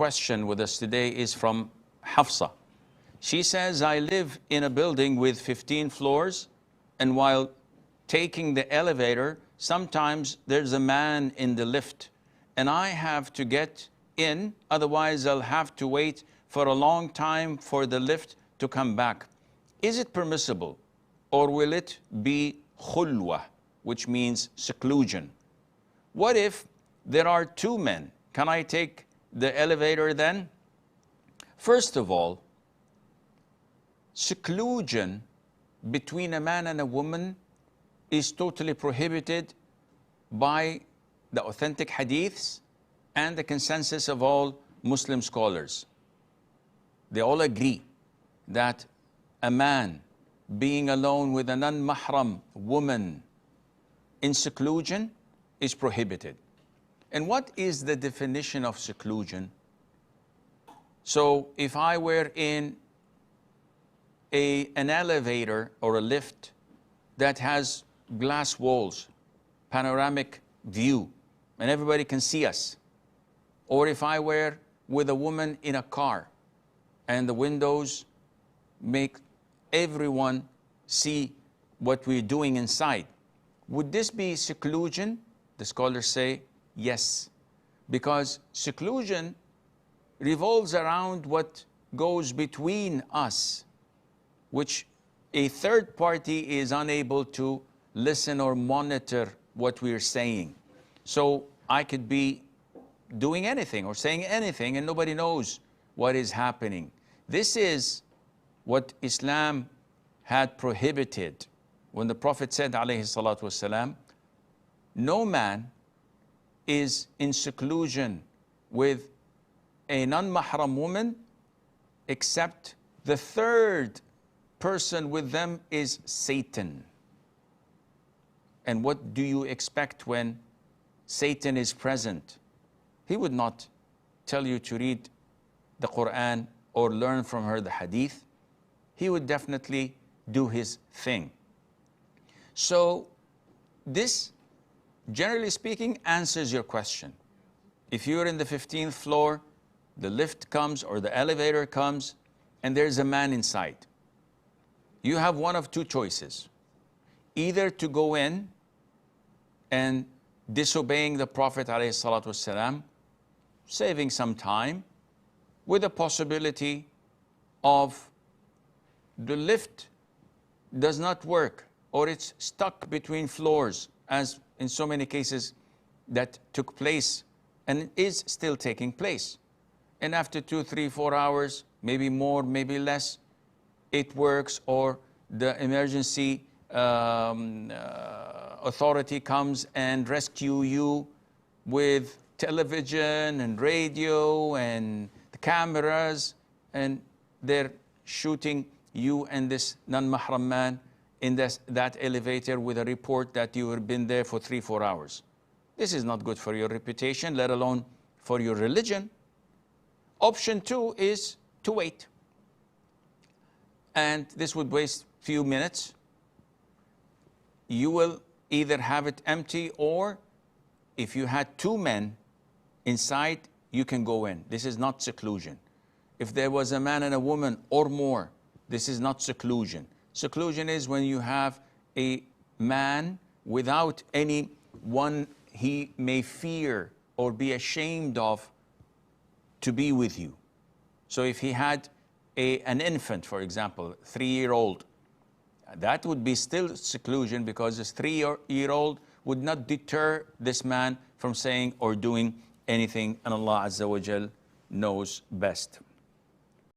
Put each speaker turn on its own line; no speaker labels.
question with us today is from Hafsa. She says, I live in a building with 15 floors, and while taking the elevator, sometimes there's a man in the lift, and I have to get in, otherwise I'll have to wait for a long time for the lift to come back. Is it permissible, or will it be khulwah, which means seclusion? What if there are two men? Can I take the elevator then? First of all, seclusion between a man and a woman is totally prohibited by the authentic hadiths and the consensus of all Muslim scholars. They all agree that a man being alone with a non-mahram woman in seclusion is prohibited. And what is the definition of seclusion? So if I were in an elevator or a lift that has glass walls, panoramic view, and everybody can see us, or if I were with a woman in a car and the windows make everyone see what we're doing inside, would this be seclusion? The scholars say yes, because seclusion revolves around what goes between us, which a third party is unable to listen or monitor what we're saying. So I could be doing anything or saying anything and nobody knows what is happening. This is what Islam had prohibited when the Prophet said, alayhi salatu wasalam, no man is in seclusion with a non-mahram woman except the third person with them is Satan. And what do you expect when Satan is present? He would not tell you to read the Quran or learn from her the hadith. He would definitely do his thing. So this, generally speaking, answers your question. If you're in the 15th floor, the lift comes or the elevator comes, and there's a man inside. You have one of two choices. Either to go in and disobeying the Prophet ﷺ, saving some time, with a possibility of the lift does not work, or it's stuck between floors, as in so many cases that took place and is still taking place. And after 2, 3, 4 hours, maybe more, maybe less, it works, or the emergency authority comes and rescue you with television and radio and the cameras, and they're shooting you and this non-mahram man in that elevator with a report that you have been there for 3, 4 hours. This is not good for your reputation, let alone for your religion. Option 2 is to wait. And this would waste few minutes. You will either have it empty, or if you had 2 men inside, you can go in. This is not seclusion. If there was a man and a woman or more, this is not seclusion. Seclusion is when you have a man without anyone he may fear or be ashamed of to be with you. So if he had an infant, for example, 3-year-old, that would be still seclusion, because this 3-year-old would not deter this man from saying or doing anything, and Allah Azza wa Jal knows best.